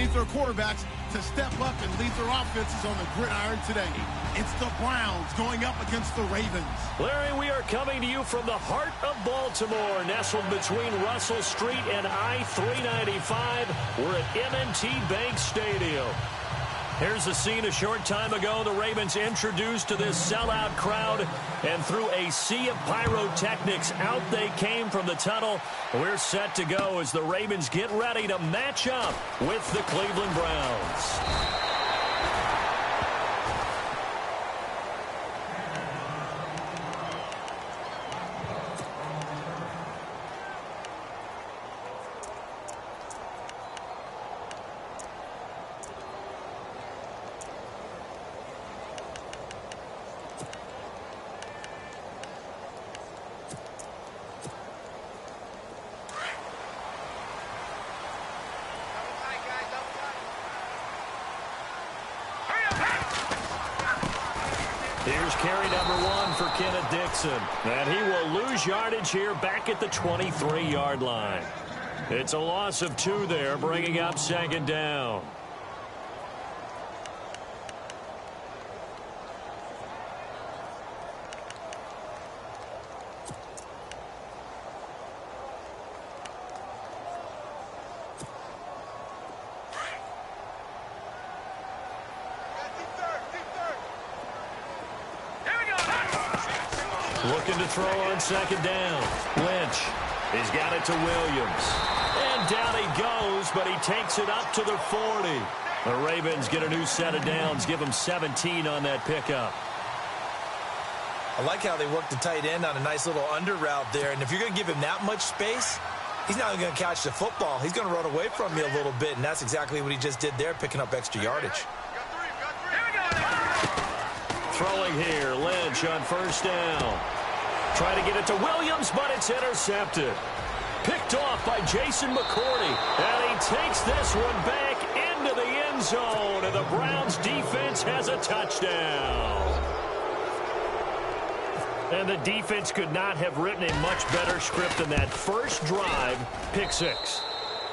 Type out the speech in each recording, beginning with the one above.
needs their quarterbacks to step up and lead their offenses on the gridiron today. It's the Browns going up against the Ravens. Larry, we are coming to you from the heart of Baltimore, nestled between Russell Street and I-395. We're at M&T Bank Stadium. Here's the scene a short time ago. The Ravens introduced to this sellout crowd, and through a sea of pyrotechnics, out they came from the tunnel. We're set to go as the Ravens get ready to match up with the Cleveland Browns. Here's carry number 1 for Kenneth Dixon. And he will lose yardage here back at the 23-yard line. It's a loss of 2 there, bringing up second down. Looking to throw on second down. Lynch. He's got it to Williams. And down he goes, but he takes it up to the 40. The Ravens get a new set of downs, give him 17 on that pickup. I like how they work the tight end on a nice little under route there. And if you're going to give him that much space, he's not going to catch the football. He's going to run away from you a little bit, and that's exactly what he just did there, picking up extra yardage. Throwing here, Lynch on first down. Try to get it to Williams, but it's intercepted. Picked off by Jason McCourty. And he takes this one back into the end zone. And the Browns defense has a touchdown. And the defense could not have written a much better script than that first drive, pick 6.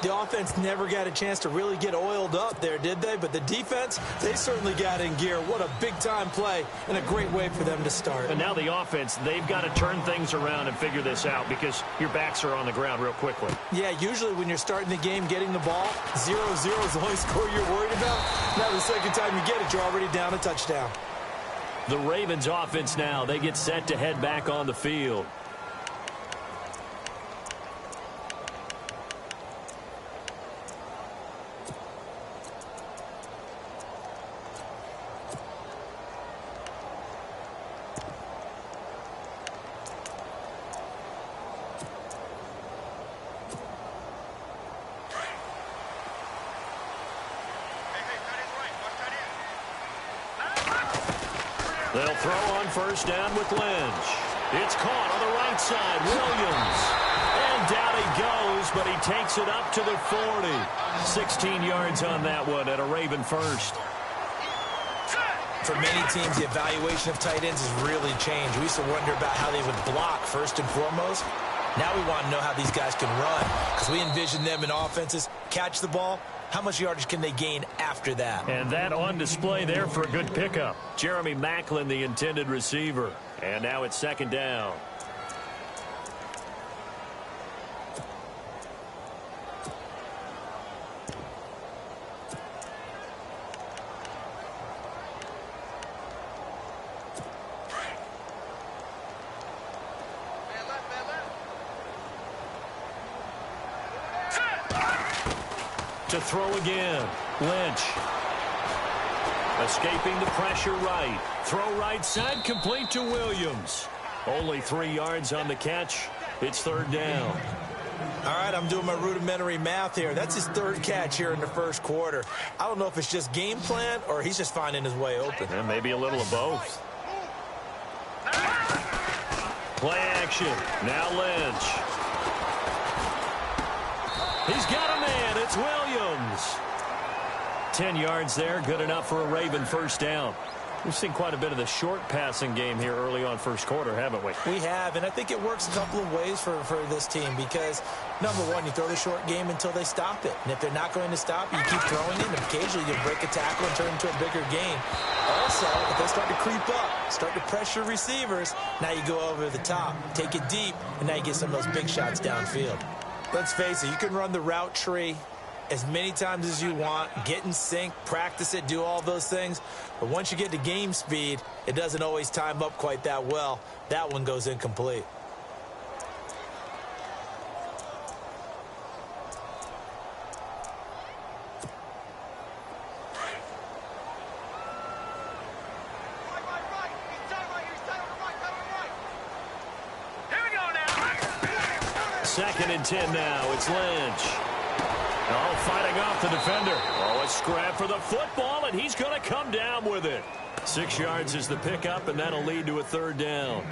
The offense never got a chance to really get oiled up there, did they? But the defense, they certainly got in gear. What a big-time play and a great way for them to start. And now the offense, they've got to turn things around and figure this out because your backs are on the ground real quickly. Yeah, usually when you're starting the game, getting the ball, 0-0 is the only score you're worried about. Now the second time you get it, you're already down a touchdown. The Ravens offense now, they get set to head back on the field. They'll throw on first down with Lynch. It's caught on the right side. Williams. And down he goes, but he takes it up to the 40. 16 yards on that one at a Raven first. For many teams, the evaluation of tight ends has really changed. We used to wonder about how they would block first and foremost. Now we want to know how these guys can run because we envision them in offenses, catch the ball. How much yardage can they gain after that? And that on display there for a good pickup. Jeremy Maclin, the intended receiver. And now it's second down. To throw again. Lynch. Escaping the pressure right. Throw right side, complete to Williams. Only 3 yards on the catch. It's third down. All right, I'm doing my rudimentary math here. That's his third catch here in the first quarter. I don't know if it's just game plan or he's just finding his way open. And maybe a little of both. Play action. Now Lynch. He's got a man. It's Williams. 10 yards there. Good enough for a Raven first down. We've seen quite a bit of the short passing game here early on first quarter, haven't we? We have, and I think it works a couple of ways for this team because, number one, you throw the short game until they stop it. And if they're not going to stop it, you keep throwing it, and occasionally you'll break a tackle and turn into a bigger game. Also, if they start to creep up, start to pressure receivers, now you go over the top, take it deep, and now you get some of those big shots downfield. Let's face it, you can run the route tree as many times as you want, get in sync, practice it, do all those things. But once you get to game speed, it doesn't always time up quite that well. That one goes incomplete. Second and 10 now. It's Lynch. Oh, fighting off the defender. Oh, a scrap for the football, and he's going to come down with it. 6 yards is the pickup, and that'll lead to a third down.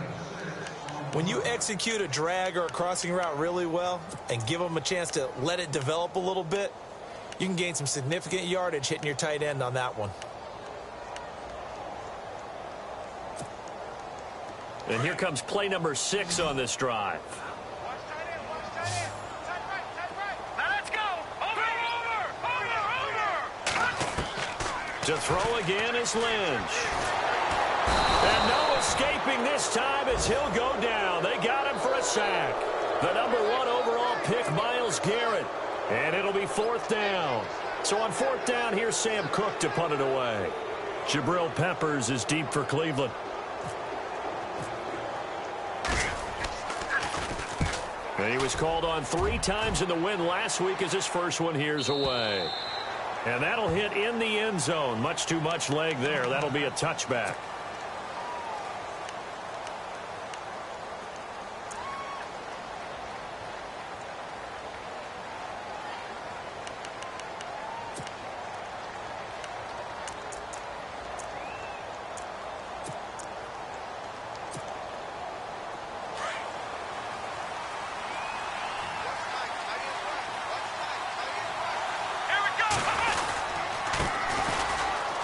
When you execute a drag or a crossing route really well and give them a chance to let it develop a little bit, you can gain some significant yardage hitting your tight end on that one. And here comes play number 6 on this drive. To throw again is Lynch. And no escaping this time as he'll go down. They got him for a sack. The number 1 overall pick, Myles Garrett. And it'll be fourth down. So on fourth down, here's Sam Cook to punt it away. Jabril Peppers is deep for Cleveland. And he was called on 3 times in the win last week as his first one here's away. And that'll hit in the end zone. Much too much leg there. That'll be a touchback.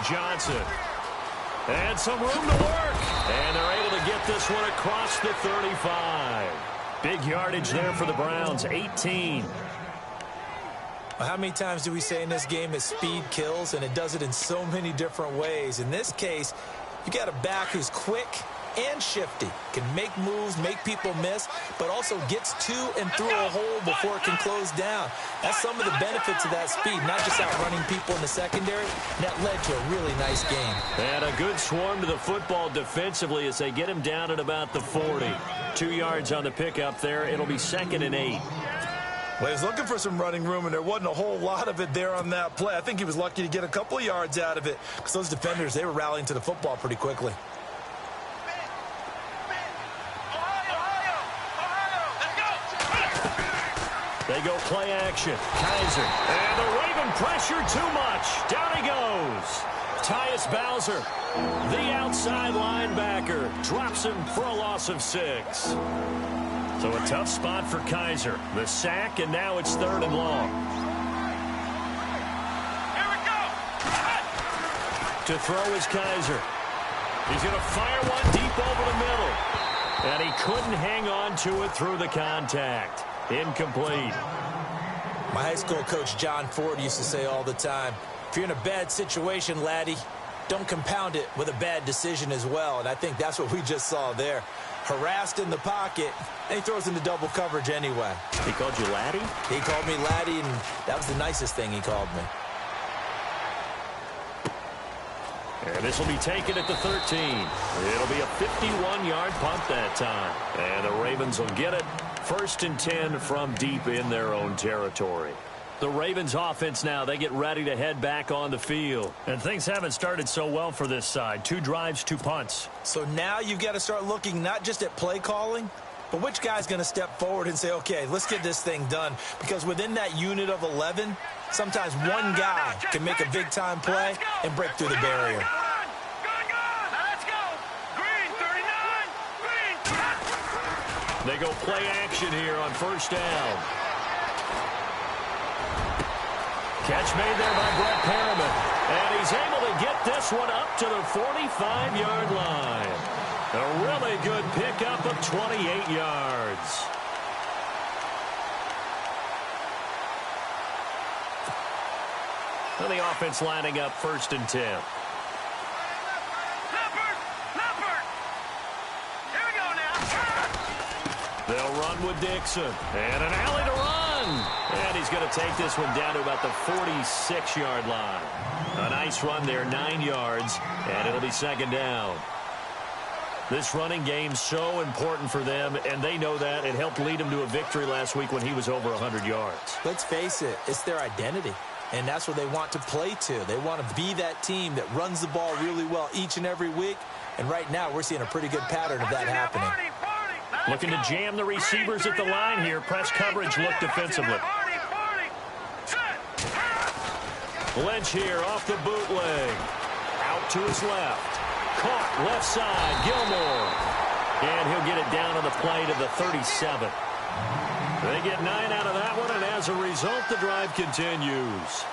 Johnson. And some room to work. And they're able to get this one across the 35. Big yardage there for the Browns, 18. How many times do we say in this game that speed kills, and it does it in so many different ways? In this case, you got a back who's quick and shifty, can make moves, make people miss, but also gets to and through a hole before it can close down. That's some of the benefits of that speed, not just outrunning people in the secondary. That led to a really nice game. And a good swarm to the football defensively as they get him down at about the 40. 2 yards on the pickup there. It'll be 2nd and 8. Well, he was looking for some running room, and there wasn't a whole lot of it there on that play. I think he was lucky to get a couple of yards out of it because those defenders, they were rallying to the football pretty quickly. They go play action. Kaiser. And the Raven pressure too much. Down he goes. Tyus Bowser, the outside linebacker, drops him for a loss of 6. So a tough spot for Kaiser. The sack, and now it's 3rd and long. Here we go. To throw is Kaiser. He's going to fire one deep over the middle. And he couldn't hang on to it through the contact. Incomplete. My high school coach, John Ford, used to say all the time, if you're in a bad situation, laddie, don't compound it with a bad decision as well. And I think that's what we just saw there. Harassed in the pocket, and he throws into double coverage anyway. He called you laddie? He called me laddie, and that was the nicest thing he called me. And this will be taken at the 13. It'll be a 51-yard punt that time. And the Ravens will get it. 1st and 10 from deep in their own territory. The Ravens offense now, they get ready to head back on the field. And things haven't started so well for this side. 2 drives, 2 punts. So now you've got to start looking not just at play calling, but which guy's going to step forward and say, okay, let's get this thing done. Because within that unit of 11, sometimes one guy can make a big-time play and break through the barrier. They go play action here on 1st down. Catch made there by Brett Perriman. And he's able to get picked this one up to the 45-yard line. A really good pickup of 28 yards. And the offense lining up 1st and 10. They'll run with Dixon. And an alley to run. And he's going to take this one down to about the 46-yard line. A nice run there, 9 yards, and it'll be 2nd down. This running game's so important for them, and they know that. It helped lead them to a victory last week when he was over 100 yards. Let's face it, it's their identity, and that's what they want to play to. They want to be that team that runs the ball really well each and every week, and right now we're seeing a pretty good pattern of that happening. Looking to jam the receivers at the line here. Press coverage look defensively. Lynch here off the bootleg. Out to his left. Caught left side. Gilmore. And he'll get it down on the play to the 37. They get 9 out of that one, and as a result, the drive continues.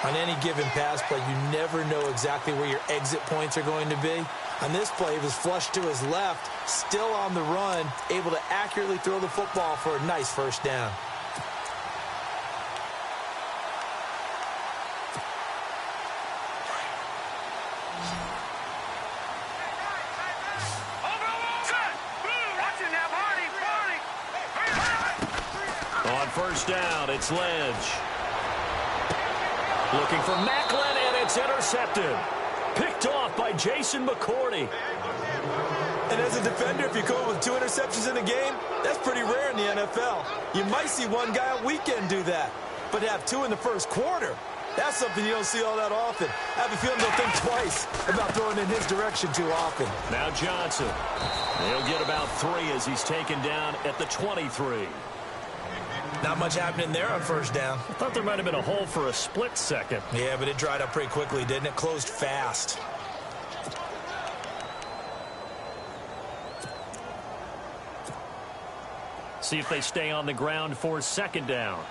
On any given pass play, you never know exactly where your exit points are going to be. On this play, he was flushed to his left, still on the run, able to accurately throw the football for a nice 1st down. On 1st down, it's Lynch. Looking for Macklin, and it's intercepted. Picked off by Jason McCourty. And as a defender, if you go with 2 interceptions in a game, that's pretty rare in the NFL. You might see one guy a weekend do that, but to have 2 in the 1st quarter, that's something you don't see all that often. I have a feeling they'll think twice about throwing in his direction too often. Now Johnson. He'll get about 3 as he's taken down at the 23. Not much happening there on 1st down. I thought there might have been a hole for a split second. Yeah, but it dried up pretty quickly, didn't it? Closed fast. See if they stay on the ground for 2nd down.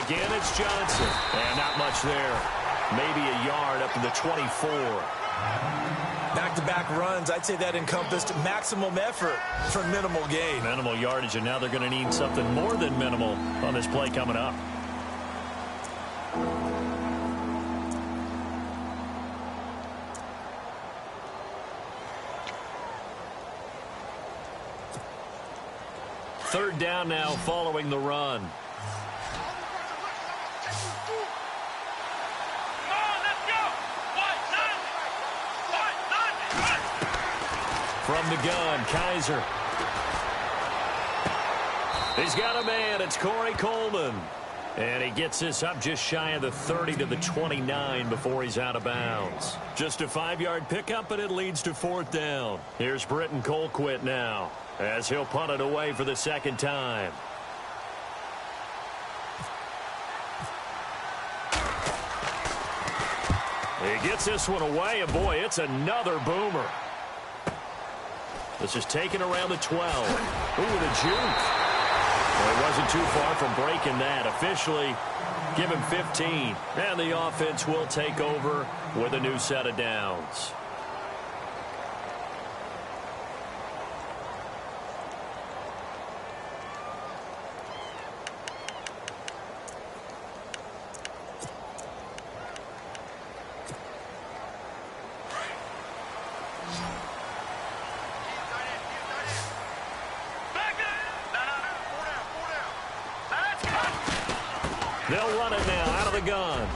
Again, it's Johnson. And not much there. Maybe a yard up to the 24. Back-to-back runs, I'd say that encompassed maximum effort for minimal gain. Minimal yardage, and now they're going to need something more than minimal on this play coming up. Third down now following the run. From the gun, Kaiser. He's got a man. It's Corey Coleman. And he gets this up just shy of the 30 to the 29 before he's out of bounds. Just a 5-yard pickup, and it leads to 4th down. Here's Britton Colquitt now as he'll punt it away for the 2nd time. He gets this one away, and boy, it's another boomer. This is taken around the 12. Ooh, the juke. Well, he wasn't too far from breaking that. Officially, give him 15. And the offense will take over with a new set of downs. They'll run it now out of the gun.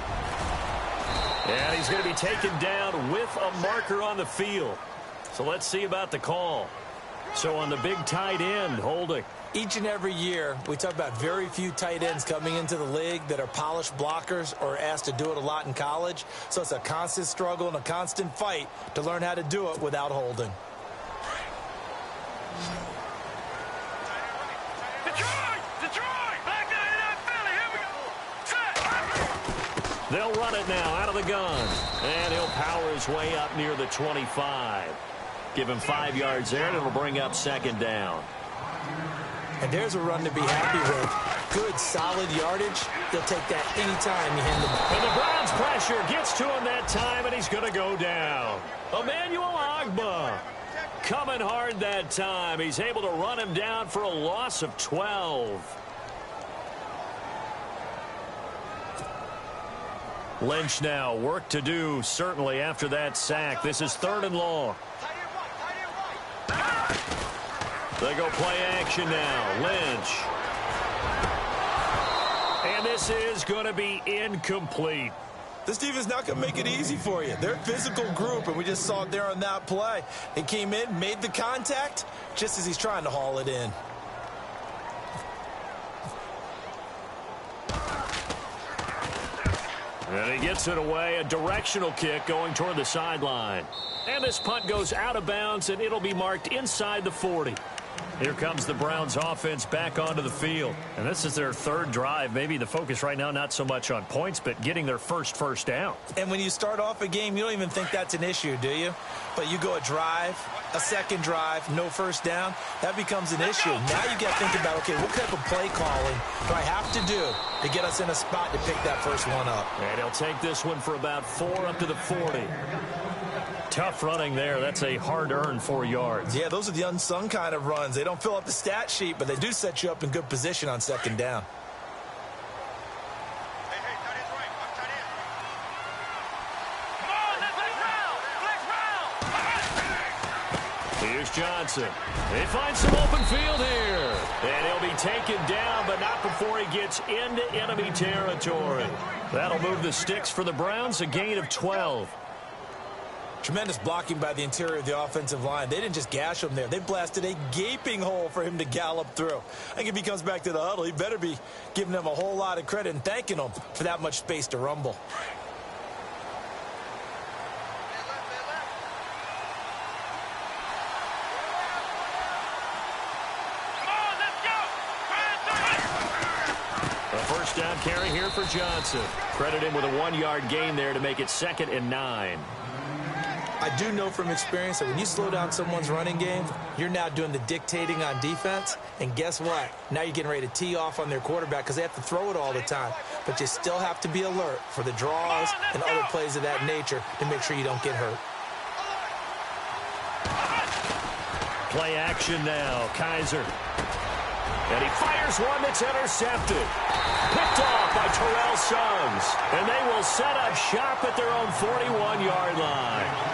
And he's going to be taken down with a marker on the field. So let's see about the call. So on the big tight end, holding. Each and every year, we talk about very few tight ends coming into the league that are polished blockers or asked to do it a lot in college. So it's a constant struggle and a constant fight to learn how to do it without holding. They'll run it now out of the gun. And he'll power his way up near the 25. Give him 5 yards there, and it'll bring up 2nd down. And there's a run to be happy with. Good, solid yardage. They'll take that anytime you hand them. And the Browns pressure gets to him that time, and he's going to go down. Emmanuel Ogbah coming hard that time. He's able to run him down for a loss of 12. Lynch now, work to do, certainly, after that sack. This is 3rd and long. They go play action now. Lynch. And this is going to be incomplete. This defense is not going to make it easy for you. They're a physical group, and we just saw it there on that play. He came in, made the contact, just as he's trying to haul it in. And he gets it away, a directional kick going toward the sideline. And this punt goes out of bounds, and it'll be marked inside the 40. Here comes the Browns offense back onto the field. And this is their 3rd drive. Maybe the focus right now not so much on points, but getting their first down. And when you start off a game, you don't even think that's an issue, do you? But you go a drive, a second drive, no first down, that becomes an issue. Now you got to think about, okay, what type of play calling do I have to do to get us in a spot to pick that first one up? And he'll take this one for about 4 up to the 40. Tough running there. That's a hard-earned 4 yards. Yeah, those are the unsung kind of runs. They don't fill up the stat sheet, but they do set you up in good position on 2nd down. Here's Johnson. They find some open field here. And he'll be taken down, but not before he gets into enemy territory. That'll move the sticks for the Browns, a gain of 12. Tremendous blocking by the interior of the offensive line. They didn't just gash him there. They blasted a gaping hole for him to gallop through. I think if he comes back to the huddle, he better be giving them a whole lot of credit and thanking them for that much space to rumble. First down carry here for Johnson. Credit him with a 1-yard gain there to make it 2nd and 9. I do know from experience that when you slow down someone's running game, you're now doing the dictating on defense. And guess what? Now you're getting ready to tee off on their quarterback because they have to throw it all the time. But you still have to be alert for the draws and other plays of that nature to make sure you don't get hurt. Play action now. Kaiser. And he fires one that's intercepted. Picked off by Terrell Suggs. And they will set up shop at their own 41-yard line.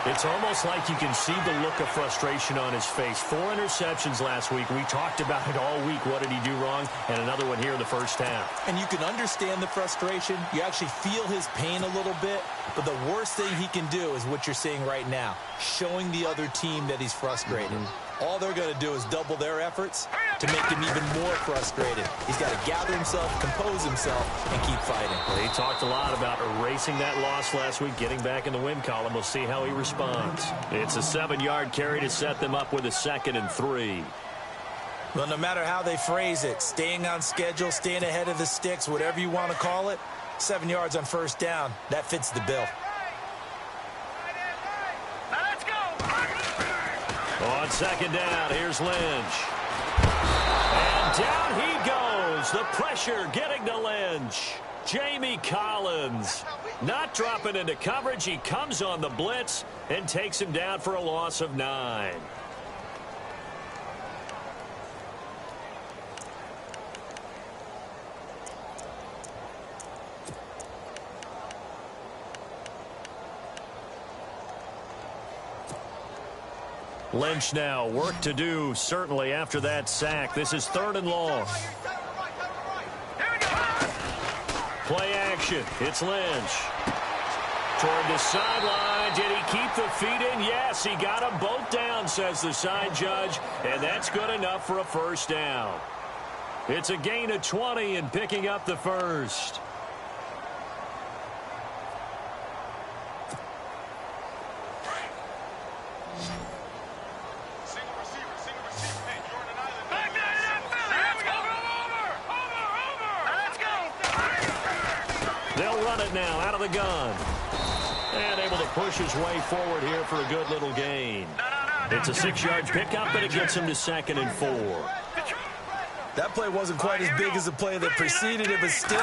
It's almost like you can see the look of frustration on his face. 4 interceptions last week. We talked about it all week. What did he do wrong? And another one here in the first half. And you can understand the frustration. You actually feel his pain a little bit. But the worst thing he can do is what you're seeing right now, showing the other team that he's frustrated. All they're going to do is double their efforts to make him even more frustrated. He's got to gather himself, compose himself, and keep fighting. Well, he talked a lot about erasing that loss last week, getting back in the win column. We'll see how he responds. It's a 7-yard carry to set them up with a 2nd and 3. Well, no matter how they phrase it, staying on schedule, staying ahead of the sticks, whatever you want to call it, 7 yards on first down, that fits the bill. On 2nd down, here's Lynch. And down he goes. The pressure getting to Lynch. Jamie Collins not dropping into coverage. He comes on the blitz and takes him down for a loss of 9. Lynch now, work to do, certainly, after that sack. This is 3rd and long. Play action. It's Lynch. Toward the sideline. Did he keep the feet in? Yes, he got them both down, says the side judge, and that's good enough for a first down. It's a gain of 20 and picking up the first. Now out of the gun and able to push his way forward here for a good little gain. It's a 6-yard pickup, but it gets him to 2nd and 4. That play wasn't quite as big as the play that preceded it, but still,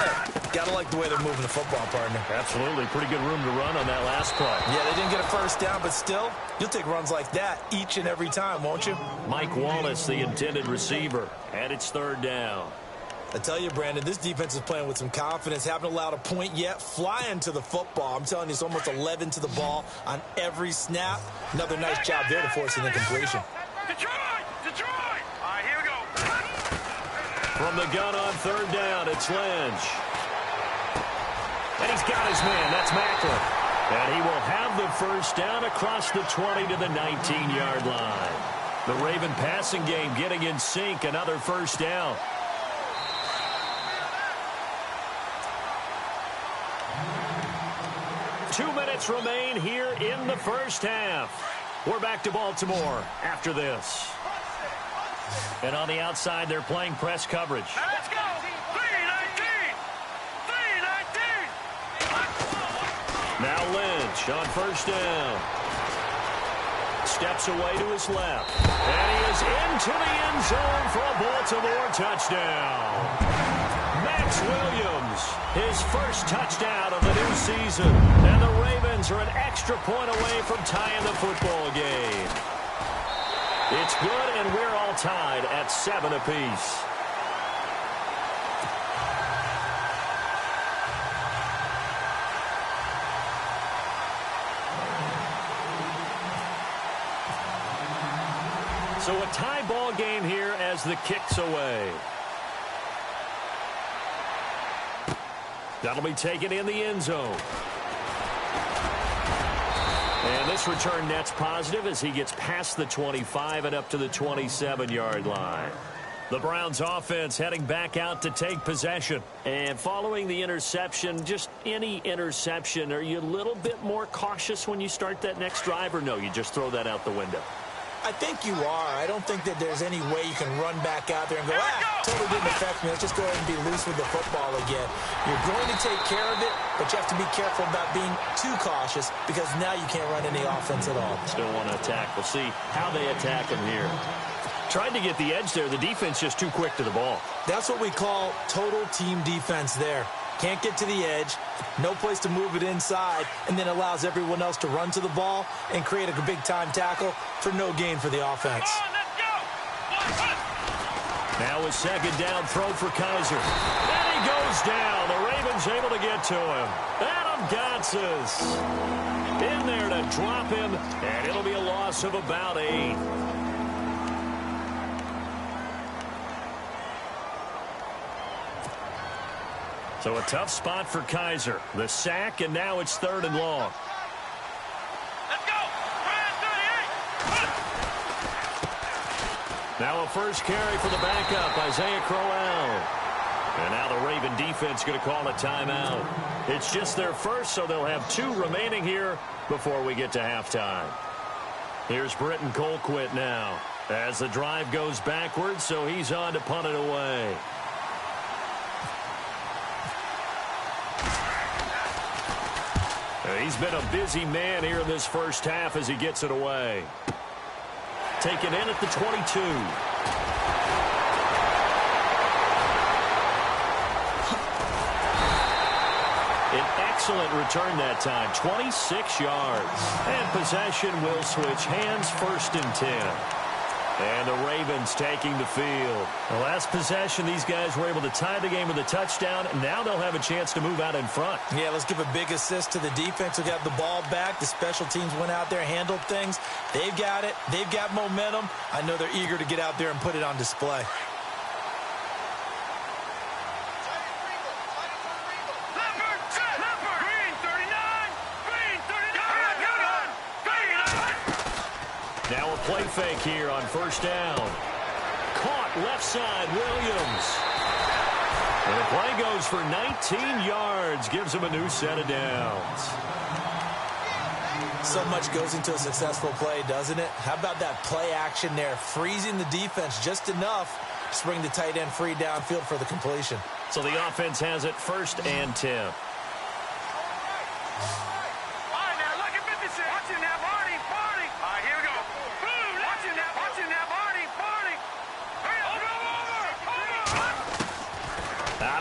gotta like the way they're moving the football, partner. Absolutely. Pretty good room to run on that last play. Yeah, they didn't get a first down, but still, you'll take runs like that each and every time, won't you? Mike Wallace, the intended receiver, and it's third down. I tell you, Brandon, this defense is playing with some confidence. Haven't allowed a point yet. Flying to the football. I'm telling you, it's almost 11 to the ball on every snap. Another nice job there to force an incompletion. Detroit! All right, here we go. From the gun on third down, it's Lynch. And he's got his man. That's Macklin. And he will have the first down across the 20 to the 19-yard line. The Raven passing game getting in sync. Another first down. Two minutes remain here in the first half. We're back to Baltimore after this. And on the outside, they're playing press coverage. Let's go! 3-19! Now Lynch on first down. Steps away to his left. And he is into the end zone for a Baltimore touchdown. Max Williams, his first touchdown of the new season. And the Ravens are an extra point away from tying the football game. It's good, and we're all tied at 7 apiece. So a tie ball game here as the kick's away. That'll be taken in the end zone. And this return net's positive as he gets past the 25 and up to the 27-yard line. The Browns offense heading back out to take possession. And following the interception, just any interception, are you a little bit more cautious when you start that next drive, or no, you just throw that out the window? I think you are. I don't think that there's any way you can run back out there and go, totally didn't affect me. Let's just go ahead and be loose with the football again. You're going to take care of it, but you have to be careful about being too cautious because now you can't run any offense at all. Still want to attack. We'll see how they attack him here. Tried to get the edge there. The defense just too quick to the ball. That's what we call total team defense there. Can't get to the edge, no place to move it inside, and then allows everyone else to run to the ball and create a big-time tackle for no gain for the offense. Now a second down throw for Kaiser. And he goes down. The Ravens able to get to him. Adam Gotsis in there to drop him, and it'll be a loss of about 8. So a tough spot for Kaiser. The sack, and now it's 3rd and long. Let's go! 38! Now a first carry for the backup, Isaiah Crowell. And now the Raven defense going to call a timeout. It's just their first, so they'll have 2 remaining here before we get to halftime. Here's Britton Colquitt now as the drive goes backwards, so he's on to punt it away. He's been a busy man here in this first half as he gets it away. Taken in at the 22. An excellent return that time, 26 yards. And possession will switch hands, 1st and 10. And the Ravens taking the field. The last possession, these guys were able to tie the game with a touchdown. Now they'll have a chance to move out in front. Yeah, let's give a big assist to the defense who got the ball back. The special teams went out there, handled things. They've got it. They've got momentum. I know they're eager to get out there and put it on display. Now a play fake here on first down. Caught left side, Williams. And the play goes for 19 yards. Gives him a new set of downs. So much goes into a successful play, doesn't it? How about that play action there? Freezing the defense just enough to bring the tight end free downfield for the completion. So the offense has it 1st and 10.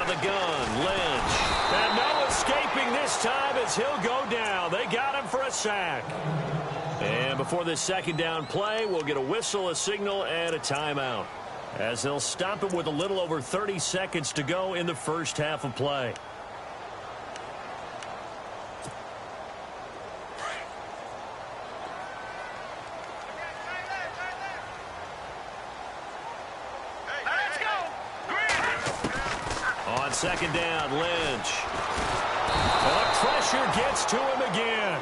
the gun, Lynch. And no escaping this time as he'll go down. They got him for a sack. And before this second down play, we'll get a whistle, a signal, and a timeout, as they'll stop it with a little over 30 seconds to go in the first half of play. On second down, Lynch. The pressure gets to him again.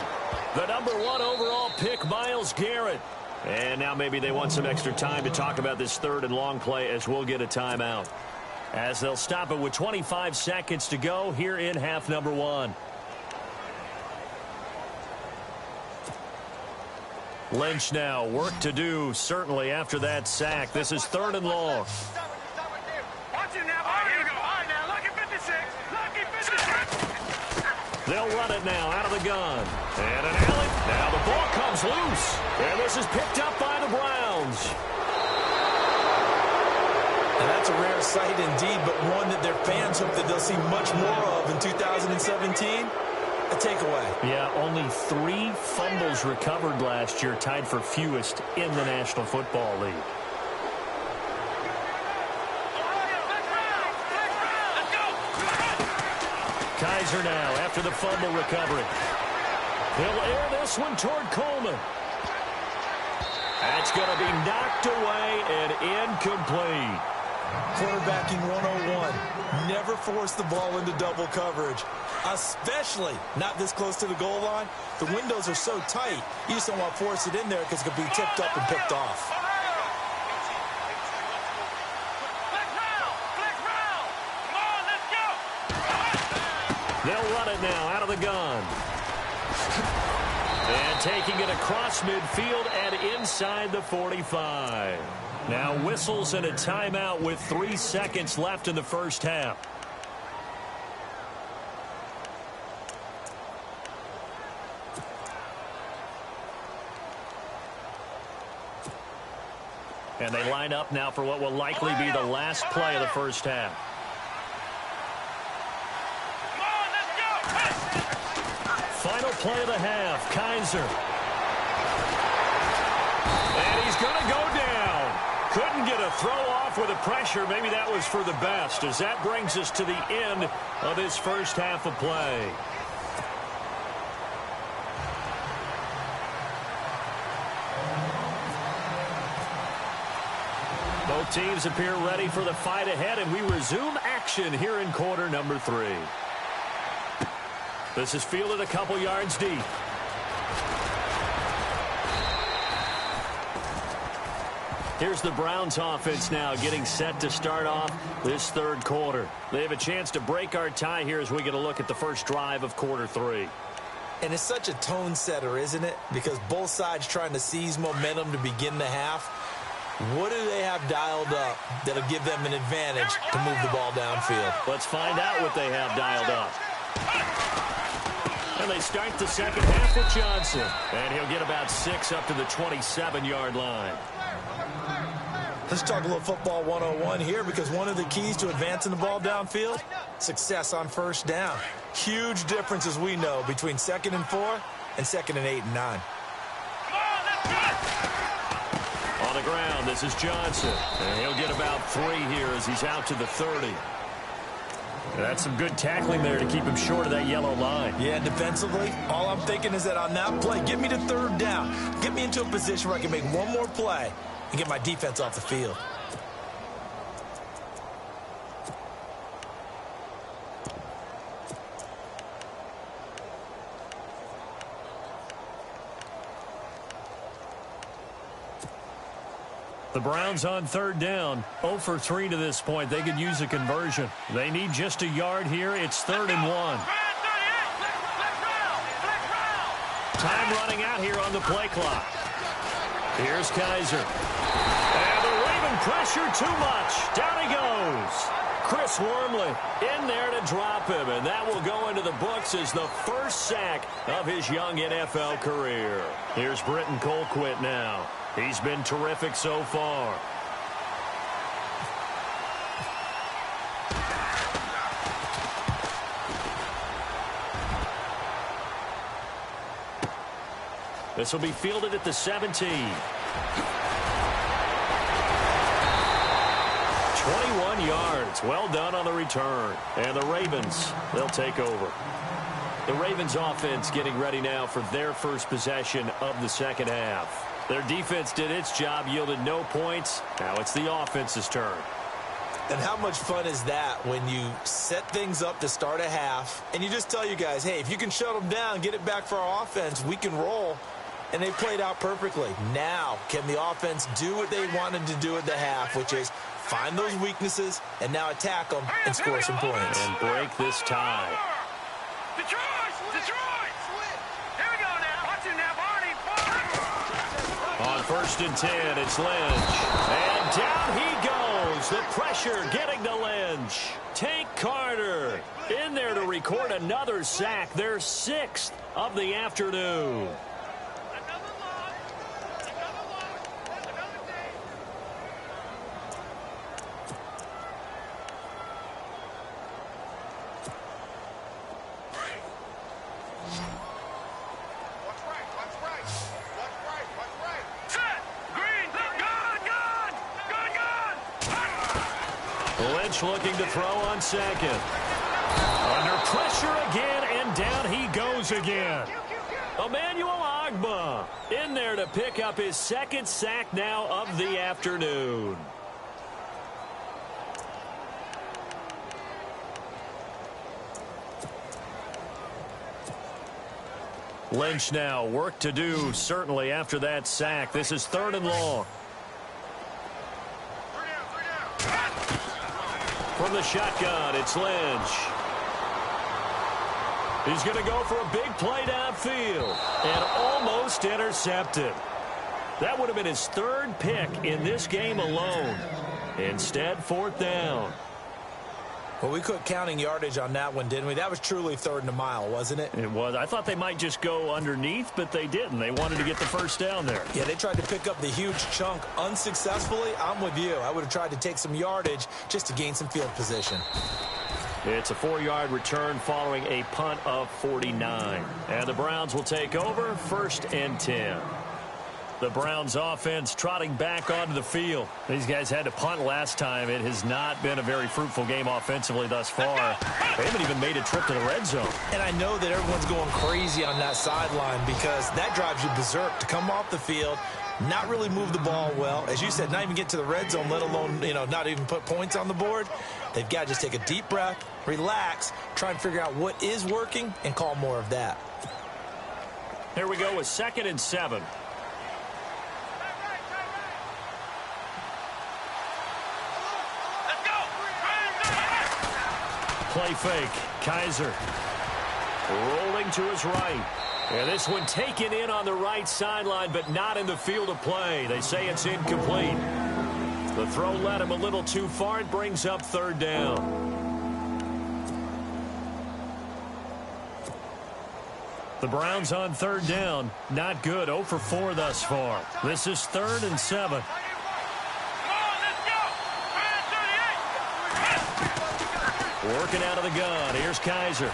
The number 1 overall pick, Myles Garrett. And now maybe they want some extra time to talk about this third and long play, as we'll get a timeout, as they'll stop it with 25 seconds to go here in half number 1. Lynch now, work to do, certainly, after that sack. This is third and long. Watch it now. Here we go. All right, now, lucky 56. Lucky 56. They'll run it now out of the gun. And an alley. Now the ball comes loose. And this is picked up by the Browns. And that's a rare sight indeed, but one that their fans hope that they'll see much more of in 2017. A takeaway. Yeah, only 3 fumbles recovered last year, tied for fewest in the National Football League. Kaiser now after the fumble recovery. He'll air this one toward Coleman. That's going to be knocked away and incomplete. Quarterbacking 101. Never force the ball into double coverage, especially not this close to the goal line. The windows are so tight, you just don't want to force it in there because it could be tipped up and picked off. They'll run it now out of the gun. And taking it across midfield and inside the 45. Now whistles and a timeout with 3 seconds left in the first half. And they line up now for what will likely be the last play of the first half. Final play of the half, Kaiser. And he's going to go down. Couldn't get a throw off with the pressure. Maybe that was for the best, as that brings us to the end of this first half of play. Both teams appear ready for the fight ahead, and we resume action here in quarter number 3. This is fielded a couple yards deep. Here's the Browns offense now getting set to start off this third quarter. They have a chance to break our tie here as we get a look at the first drive of quarter 3. And it's such a tone setter, isn't it? Because both sides trying to seize momentum to begin the half. What do they have dialed up that'll give them an advantage to move the ball downfield? Let's find out what they have dialed up. And they start the second half with Johnson. And he'll get about 6 up to the 27-yard line. Let's talk a little football 101 here, because one of the keys to advancing the ball downfield, success on first down. Huge difference, as we know, between 2nd and 4 and 2nd and 8 and 9. On the ground, this is Johnson. And he'll get about 3 here as he's out to the 30. That's some good tackling there to keep him short of that yellow line. Yeah, defensively, all I'm thinking is that on that play, get me to third down. Get me into a position where I can make one more play and get my defense off the field. The Browns on third down, 0 for 3 to this point. They could use a conversion. They need just a yard here. It's 3rd and 1. Time running out here on the play clock. Here's Kaiser. And the Raven pressure too much. Down he goes. Chris Wormley in there to drop him, and that will go into the books as the first sack of his young NFL career. Here's Britton Colquitt now. He's been terrific so far. This will be fielded at the 17. 21 yards. Well done on the return. And the Ravens, they'll take over. The Ravens offense getting ready now for their first possession of the second half. Their defense did its job, yielded no points. Now it's the offense's turn. And how much fun is that when you set things up to start a half and you just tell you guys, hey, if you can shut them down, get it back for our offense, we can roll. And they played out perfectly. Now, can the offense do what they wanted to do at the half, which is find those weaknesses and now attack them and score some points. And break this tie. Detroit! Here we go now. Watch it now, Barney. On 1st and 10, it's Lynch. And down he goes. The pressure getting to Lynch. Tank Carter in there to record another sack. Their 6th of the afternoon. Lynch looking to throw on 2nd. Under pressure again, and down he goes again. Emmanuel Ogbah in there to pick up his 2nd sack now of the afternoon. Lynch now, work to do, certainly, after that sack. This is 3rd and long. From the shotgun, it's Lynch. He's going to go for a big play downfield and almost intercepted. That would have been his 3rd pick in this game alone. Instead, 4th down. Well, we quit counting yardage on that one, didn't we? That was truly 3rd and a mile, wasn't it? It was. I thought they might just go underneath, but they didn't. They wanted to get the 1st down there. Yeah, they tried to pick up the huge chunk unsuccessfully. I'm with you. I would have tried to take some yardage just to gain some field position. It's a 4-yard return following a punt of 49. And the Browns will take over, 1st and 10. The Browns offense trotting back onto the field. These guys had to punt last time. It has not been a very fruitful game offensively thus far. They haven't even made a trip to the red zone. And I know that everyone's going crazy on that sideline because that drives you berserk to come off the field, not really move the ball well. As you said, not even get to the red zone, let alone, not even put points on the board. They've got to just take a deep breath, relax, try and figure out what is working, and call more of that. Here we go with 2nd and 7. Play fake. Kaiser rolling to his right. And this one taken in on the right sideline, but not in the field of play. They say it's incomplete. The throw led him a little too far. It brings up 3rd down. The Browns on 3rd down. Not good. 0 for 4 thus far. This is 3rd and 7. Working out of the gun. Here's Kaiser.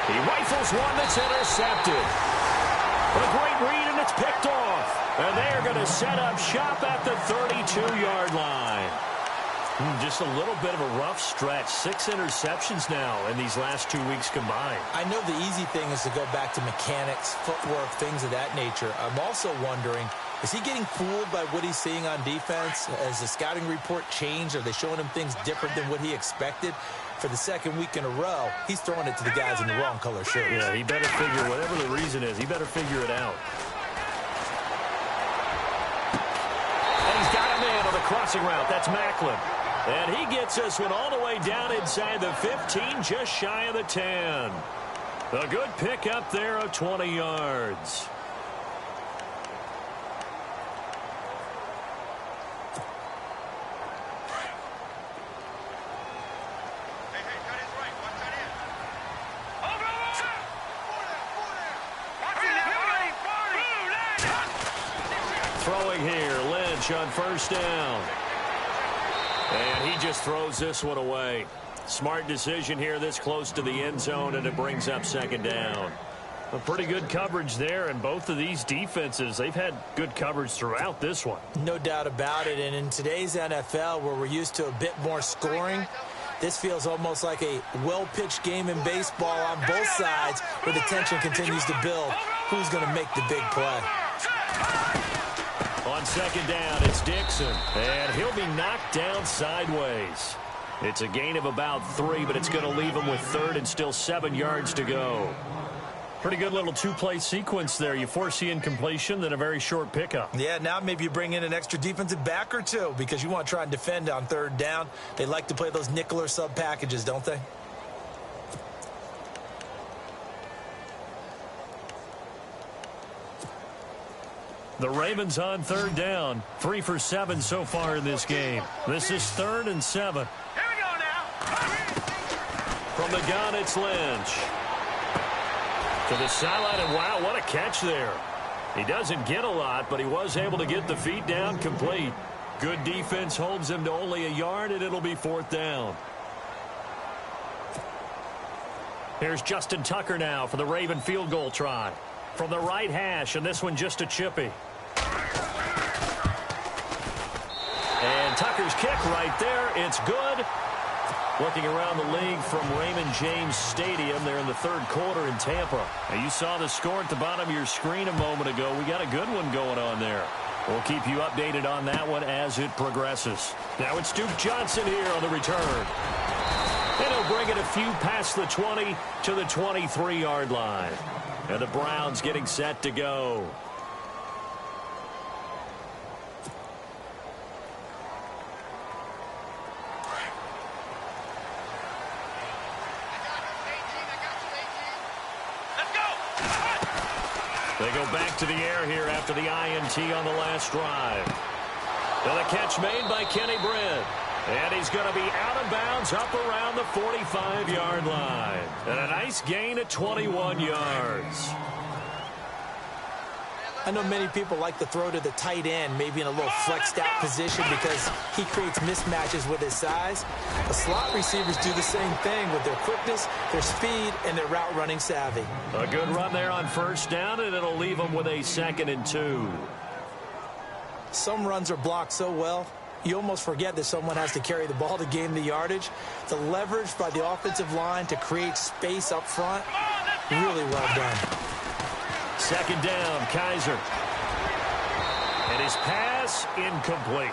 He rifles one that's intercepted. A great read, and it's picked off. And they are going to set up shop at the 32-yard line. Just a little bit of a rough stretch. 6 interceptions now in these last 2 weeks combined. I know the easy thing is to go back to mechanics, footwork, things of that nature. I'm also wondering, is he getting fooled by what he's seeing on defense? Has the scouting report changed? Are they showing him things different than what he expected? For the 2nd week in a row, he's throwing it to the guys in the wrong color shirts. Yeah, he better figure, whatever the reason is, he better figure it out. And he's got a man on the crossing route. That's Macklin. And he gets this one all the way down inside the 15, just shy of the 10. A good pick up there of 20 yards. Throwing here, Lynch on 1st down. And he just throws this one away. Smart decision here this close to the end zone, and it brings up 2nd down. A pretty good coverage there, and both of these defenses, they've had good coverage throughout this one. No doubt about it, and in today's NFL, where we're used to a bit more scoring, this feels almost like a well-pitched game in baseball on both sides where the tension continues to build. Who's going to make the big play? On second down, it's Dixon, and he'll be knocked down sideways. It's a gain of about 3, but it's going to leave him with third and still 7 yards to go. Pretty good little two-play sequence there. You force the incompletion, then a very short pickup. Yeah, now maybe you bring in an extra defensive back or two because you want to try and defend on third down. They like to play those nickel or sub packages, don't they? The Ravens on third down. 3 for 7 so far in this game. This is 3rd and 7. Here we go now. From the gun, it's Lynch. To the sideline, and wow, what a catch there. He doesn't get a lot, but he was able to get the feet down complete. Good defense holds him to only a yard, and it'll be 4th down. Here's Justin Tucker now for the Raven field goal try. From the right hash, and this one just a chippy. And Tucker's kick right there. It's good. Looking around the league from Raymond James Stadium there in the 3rd quarter in Tampa. Now you saw the score at the bottom of your screen a moment ago. We got a good one going on there. We'll keep you updated on that one as it progresses. Now it's Duke Johnson here on the return. And he'll bring it a few past the 20 to the 23-yard line. And the Browns getting set to go. They go back to the air here after the INT on the last drive. Now the catch made by Kenny Britt. And he's going to be out of bounds up around the 45-yard line. And a nice gain at 21 yards. I know many people like to throw to the tight end, maybe in a little flexed out position because he creates mismatches with his size. The slot receivers do the same thing with their quickness, their speed, and their route running savvy. A good run there on 1st down, and it'll leave them with a 2nd and 2. Some runs are blocked so well, you almost forget that someone has to carry the ball to gain the yardage. The leverage by the offensive line to create space up front, really well done. 2nd down, Kaiser. And his pass incomplete.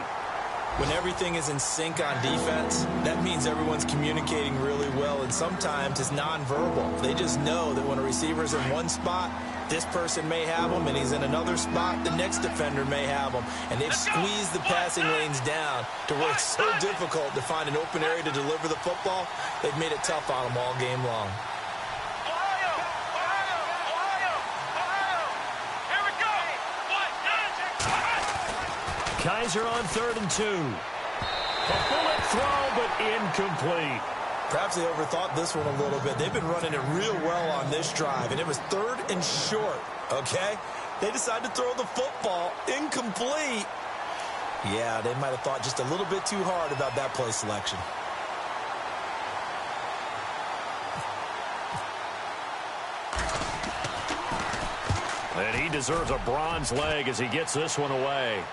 When everything is in sync on defense, that means everyone's communicating really well, and sometimes it's nonverbal. They just know that when a receiver's in one spot, this person may have him, and he's in another spot, the next defender may have him. And they've squeezed the passing lanes down to where it's so difficult to find an open area to deliver the football. They've made it tough on them all game long. Kaiser on 3rd and 2. A bullet throw, but incomplete. Perhaps they overthought this one a little bit. They've been running it real well on this drive, and it was 3rd and short, okay? They decided to throw the football incomplete. Yeah, they might have thought just a little bit too hard about that play selection. And he deserves a bronze leg as he gets this one away.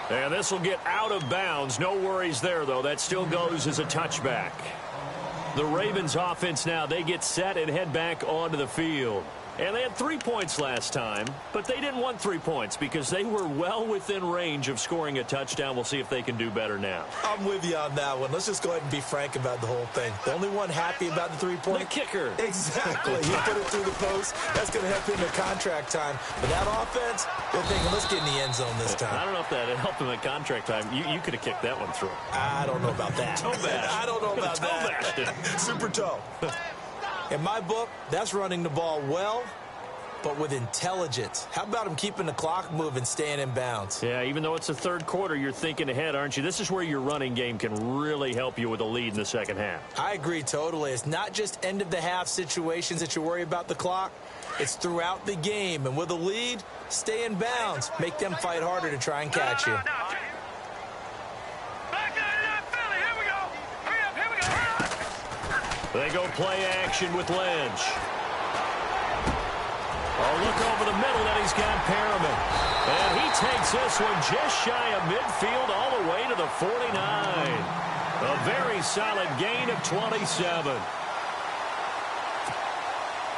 And this will get out of bounds. No worries there, though. That still goes as a touchback. The Ravens offense now, they get set and head back onto the field. And they had 3 points last time, but they didn't want 3 points because they were well within range of scoring a touchdown. We'll see if they can do better now. I'm with you on that one. Let's just go ahead and be frank about the whole thing. The only one happy about the 3-point. The kicker. Exactly. He put it through the post. That's going to help him at contract time. But that offense, they're thinking, let's get in the end zone this time. I don't know if that helped him at contract time. You could have kicked that one through. I don't know about that. Toe bash. I don't know about that. Super toe. In my book, that's running the ball well, but with intelligence. How about him keeping the clock moving, staying in bounds? Yeah, even though it's the 3rd quarter, you're thinking ahead, aren't you? This is where your running game can really help you with a lead in the 2nd half. I agree totally. It's not just end-of-the-half situations that you worry about the clock. It's throughout the game. And with a lead, stay in bounds. Make them fight harder to try and catch you. They go play action with Lynch. Oh, look over the middle, and he's got Perriman. And he takes this one just shy of midfield all the way to the 49. A very solid gain of 27.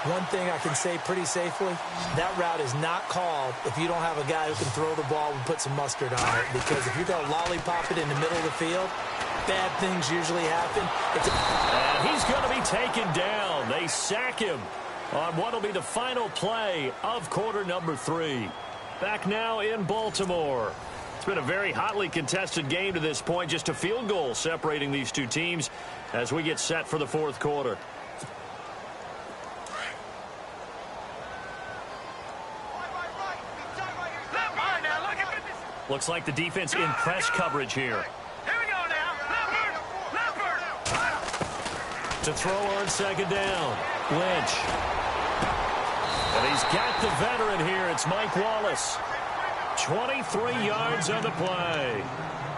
One thing I can say pretty safely, that route is not called if you don't have a guy who can throw the ball and put some mustard on it. Because if you're going to lollipop it in the middle of the field, bad things usually happen. And he's going to be taken down. They sack him on what will be the final play of quarter number 3. Back now in Baltimore. It's been a very hotly contested game to this point. Just a field goal separating these two teams as we get set for the fourth quarter. Looks like the defense in press coverage here. Here we go now. Leopard. To throw on second down. Lynch. And he's got the veteran here. It's Mike Wallace. 23 yards on the play.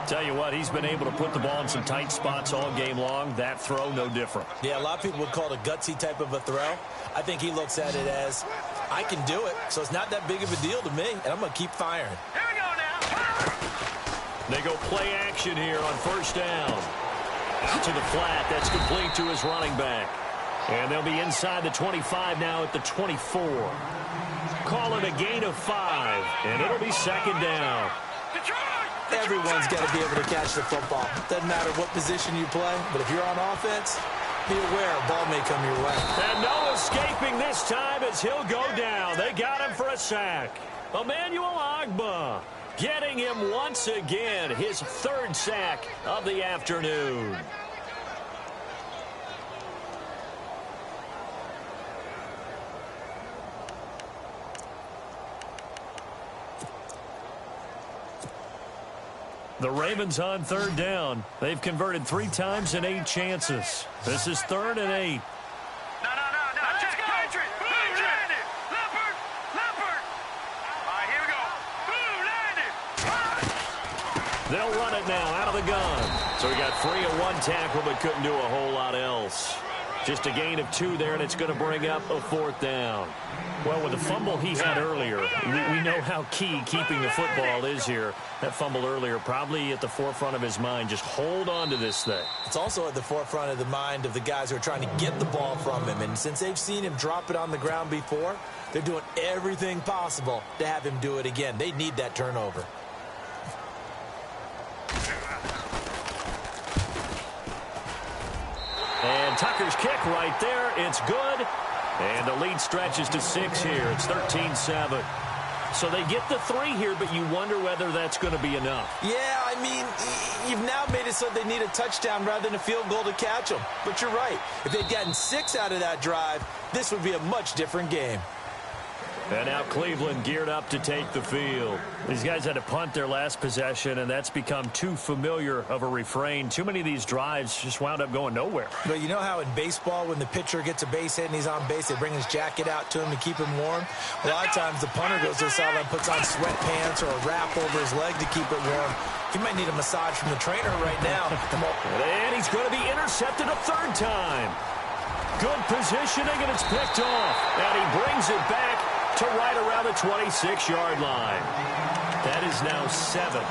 Tell you what, he's been able to put the ball in some tight spots all game long. That throw, no different. Yeah, a lot of people would call it a gutsy type of a throw. I think he looks at it as, I can do it, so it's not that big of a deal to me, and I'm going to keep firing. Here we go now. They go play action here on first down. Out to the flat. That's complete to his running back. And they'll be inside the 25 now at the 24. Call it a gain of 5, and it'll be second down. Everyone's got to be able to catch the football. Doesn't matter what position you play, but if you're on offense, be aware a ball may come your way. And no escaping this time as he'll go down. They got him for a sack. Emmanuel Ogbah getting him once again, his 3rd sack of the afternoon. The Ravens on third down. They've converted 3 times in 8 chances. This is 3rd and 8. No. Let's go. Patriot. Blue landed. Leopard. All right, here we go. Blue landed. They'll run it now out of the gun. So he got free of 1 tackle but couldn't do a whole lot else. Just a gain of 2 there, and it's going to bring up a 4th down. Well, with the fumble he had earlier, we know how key keeping the football is here. That fumble earlier probably at the forefront of his mind. Just hold on to this thing. It's also at the forefront of the mind of the guys who are trying to get the ball from him. And since they've seen him drop it on the ground before, they're doing everything possible to have him do it again. They need that turnover. And Tucker's kick right there. It's good. And the lead stretches to 6 here. It's 13-7. So they get the 3 here, but you wonder whether that's going to be enough. Yeah, I mean, you've now made it so they need a touchdown rather than a field goal to catch them. But you're right. If they'd gotten 6 out of that drive, this would be a much different game. And now Cleveland geared up to take the field. These guys had to punt their last possession, and that's become too familiar of a refrain. Too many of these drives just wound up going nowhere. But you know how in baseball, when the pitcher gets a base hit and he's on base, they bring his jacket out to him to keep him warm? A lot of times the punter goes to the sideline, puts on sweatpants or a wrap over his leg to keep it warm. He might need a massage from the trainer right now. And he's going to be intercepted a 3rd time. Good positioning, and it's picked off. And he brings it back to right around the 26-yard line. That is now 7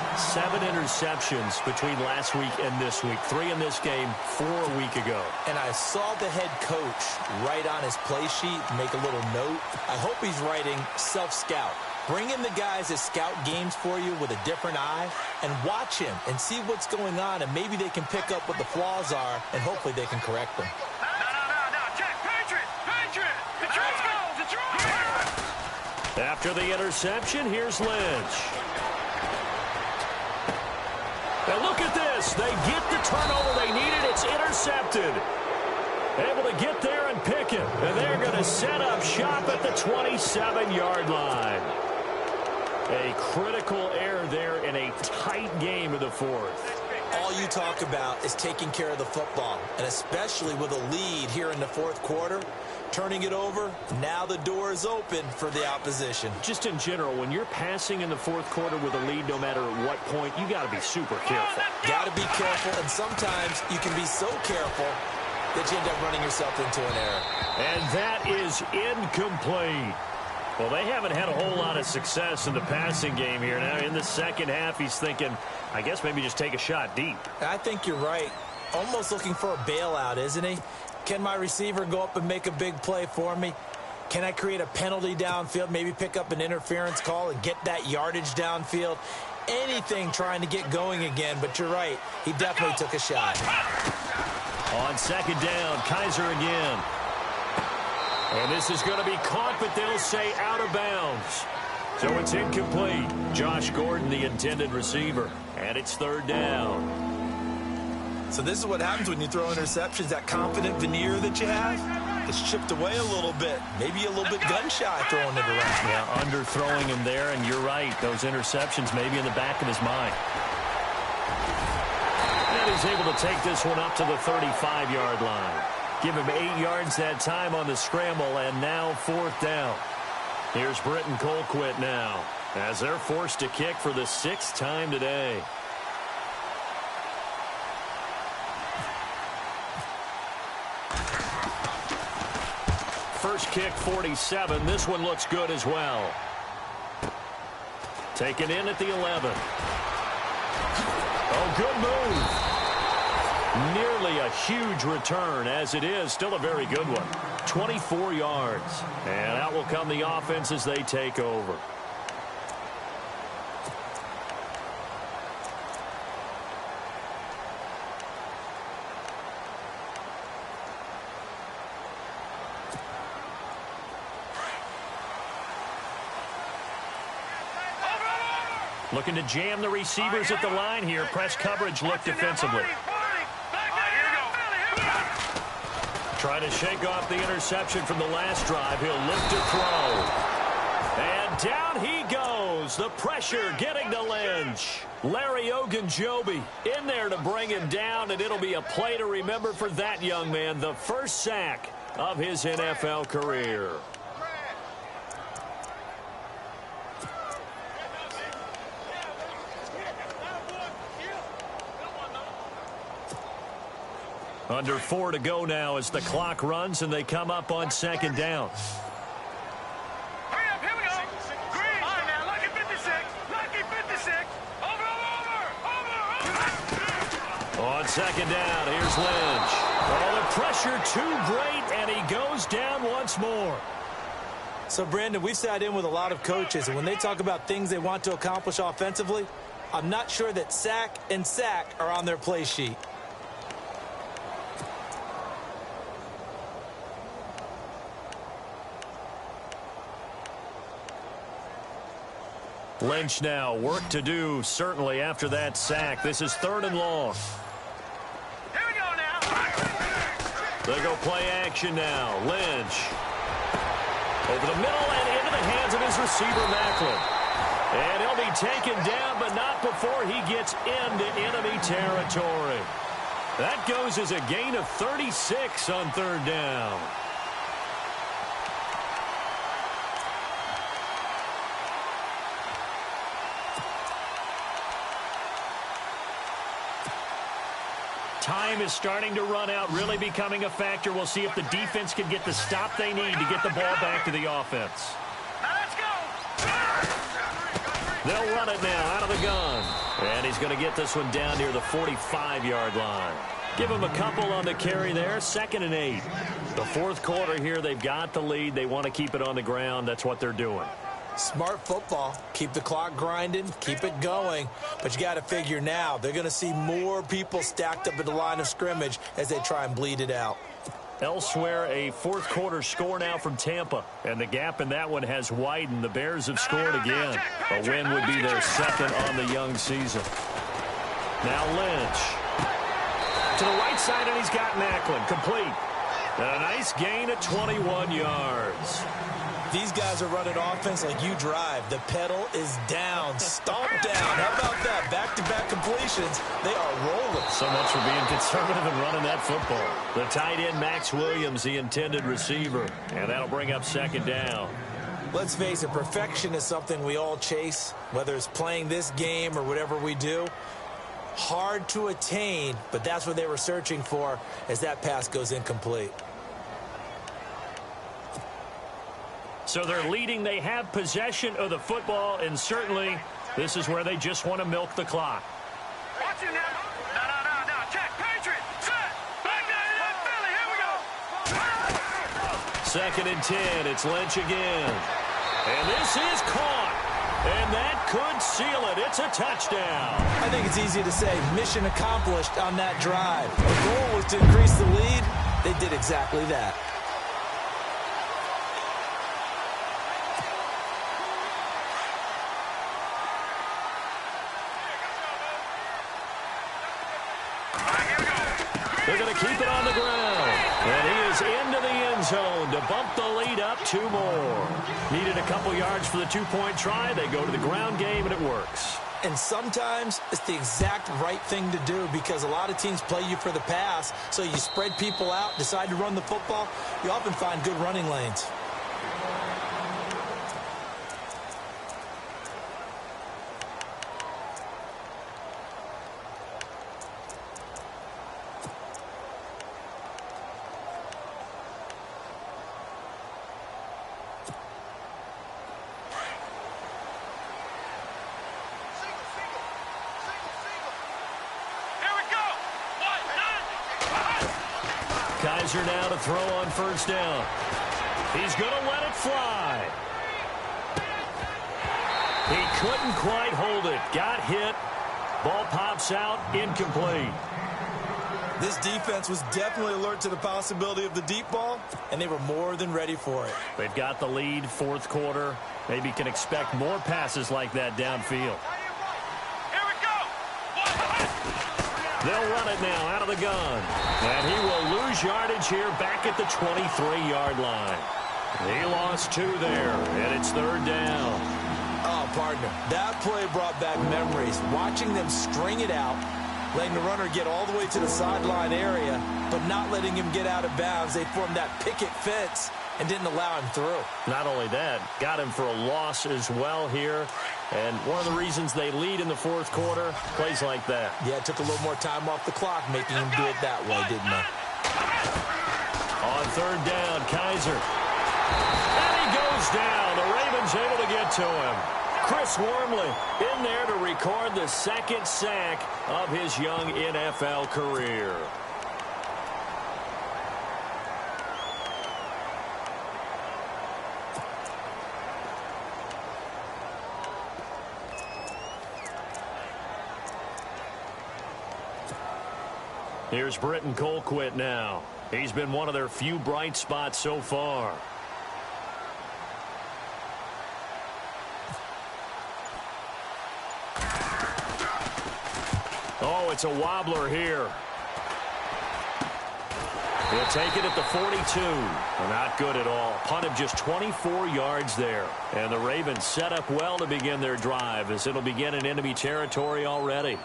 interceptions between last week and this week. 3 in this game, 4 a week ago. And I saw the head coach write on his play sheet, make a little note. I hope he's writing self-scout. Bring in the guys that scout games for you with a different eye and watch him and see what's going on, and maybe they can pick up what the flaws are, and hopefully they can correct them. No. Check. Patriot. Detroit. After the interception, here's Lynch. Now look at this. They get the turnover they needed. It's intercepted. Able to get there and pick it. And they're going to set up shop at the 27-yard line. A critical error there in a tight game of the 4th. All you talk about is taking care of the football, and especially with a lead here in the 4th quarter. Turning it over, now the door is open for the opposition. Just in general, when you're passing in the 4th quarter with a lead, no matter at what point, you got to be super careful. Got to be careful, and sometimes you can be so careful that you end up running yourself into an error. And that is incomplete. Well, they haven't had a whole lot of success in the passing game here. Now, in the second half, he's thinking, I guess maybe just take a shot deep. I think you're right. Almost looking for a bailout, isn't he? Can my receiver go up and make a big play for me? Can I create a penalty downfield, maybe pick up an interference call and get that yardage downfield? Anything trying to get going again, but you're right. He definitely took a shot. On second down, Kaiser again. And this is going to be caught, but they'll say out of bounds. So it's incomplete. Josh Gordon, the intended receiver. And it's third down. So this is what happens when you throw interceptions. That confident veneer that you have, it's chipped away a little bit. Maybe a little bit gun-shy throwing it around. Yeah, underthrowing him there, and you're right. Those interceptions maybe in the back of his mind. And he's able to take this one up to the 35-yard line. Give him 8 yards that time on the scramble, and now fourth down. Here's Britton Colquitt now, as they're forced to kick for the 6th time today. First kick, 47. This one looks good as well. Taken in at the 11. Oh, good move. Nearly a huge return, as it is. Still a very good one. 24 yards. And out will come the offense as they take over. Looking to jam the receivers at the line here. Press coverage look defensively. Try to shake off the interception from the last drive. He'll look to throw. And down he goes. The pressure getting to Lynch. Larry Ogunjobi in there to bring him down, and it'll be a play to remember for that young man. The first sack of his NFL career. Under 4 to go now as the clock runs and they come up on second down. Hurry up, here we go. Green. On now, lucky 56. Lucky 56. Over. On second down, here's Lynch. Oh, the pressure too great, and he goes down once more. So, Brandon, we've sat in with a lot of coaches, and when they talk about things they want to accomplish offensively, I'm not sure that sack and sack are on their play sheet. Lynch now, work to do, certainly, after that sack. This is 3rd and long. Here we go now. They go play action now. Lynch. Over the middle and into the hands of his receiver, Macklin. And he'll be taken down, but not before he gets into enemy territory. That goes as a gain of 36 on 3rd down. Time is starting to run out, really becoming a factor. We'll see if the defense can get the stop they need to get the ball back to the offense. Now let's go. They'll run it now out of the gun. And he's going to get this one down near the 45-yard line. Give him a couple on the carry there. 2nd and 8. The 4th quarter here, they've got the lead. They want to keep it on the ground. That's what they're doing. Smart football. Keep the clock grinding. Keep it going. But you got to figure now, they're going to see more people stacked up at the line of scrimmage as they try and bleed it out. Elsewhere, a 4th quarter score now from Tampa. And the gap in that one has widened. The Bears have scored again. A win would be their 2nd on the young season. Now Lynch. To the right side, and he's got Macklin. Complete. And a nice gain at 21 yards. These guys are running offense like you drive. The pedal is down. Stomp down. How about that? Back-to-back completions. They are rolling. So much for being conservative and running that football. The tight end, Max Williams, the intended receiver. And that'll bring up 2nd down. Let's face it, perfection is something we all chase, whether it's playing this game or whatever we do. Hard to attain, but that's what they were searching for as that pass goes incomplete. So they're leading. They have possession of the football, and certainly this is where they just want to milk the clock. Watch you now. No. Check. Patriot. Set. Back down. Philly. Here we go. 2nd and 10. It's Lynch again. And this is caught. And that could seal it. It's a touchdown. I think it's easy to say mission accomplished on that drive. The goal was to increase the lead. They did exactly that. They're going to keep it on the ground. And he is into the end zone to bump the lead up 2 more. Needed a couple yards for the 2-point try. They go to the ground game, and it works. And sometimes it's the exact right thing to do because a lot of teams play you for the pass. So you spread people out, decide to run the football. You often find good running lanes. Kaiser now to throw on 1st down. He's going to let it fly. He couldn't quite hold it. Got hit. Ball pops out. Incomplete. This defense was definitely alert to the possibility of the deep ball, and they were more than ready for it. They've got the lead, 4th quarter. Maybe can expect more passes like that downfield. Here we go. They'll run it now out of the gun. And he will lose yardage here back at the 23-yard line. He lost 2 there, and it's 3rd down. Oh, partner, that play brought back memories. Watching them string it out, letting the runner get all the way to the sideline area, but not letting him get out of bounds. They formed that picket fence and didn't allow him through. Not only that, got him for a loss as well here. And one of the reasons they lead in the 4th quarter, plays like that. Yeah, it took a little more time off the clock, making him do it that way, didn't it? On 3rd down, Kaiser. And he goes down. The Ravens able to get to him. Chris Wormley in there to record the 2nd sack of his young NFL career. Here's Britton Colquitt now. He's been one of their few bright spots so far. Oh, it's a wobbler here. He'll take it at the 42. Not good at all. Punt of just 24 yards there. And the Ravens set up well to begin their drive as it'll begin in enemy territory already.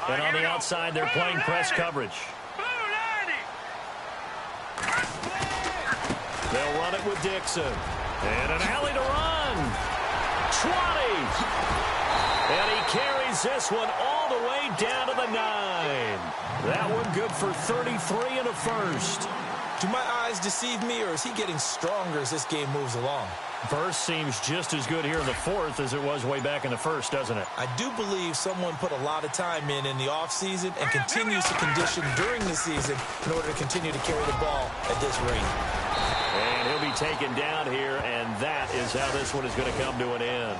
And on the outside, they're playing press coverage. They'll run it with Dixon. And an alley to run. 20. And he carries this one all the way down to the 9. That one good for 33 and a first. Do my eyes deceive me, or is he getting stronger as this game moves along? Burst seems just as good here in the 4th as it was way back in the 1st, doesn't it? I do believe someone put a lot of time in the offseason and continues to condition during the season in order to continue to carry the ball at this rate. And he'll be taken down here, and that is how this one is going to come to an end.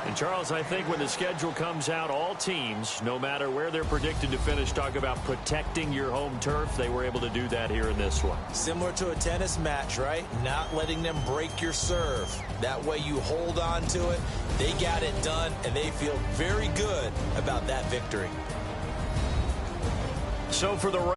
And, Charles, I think when the schedule comes out, all teams, no matter where they're predicted to finish, talk about protecting your home turf. They were able to do that here in this one. Similar to a tennis match, right? Not letting them break your serve. That way you hold on to it. They got it done, and they feel very good about that victory. So for the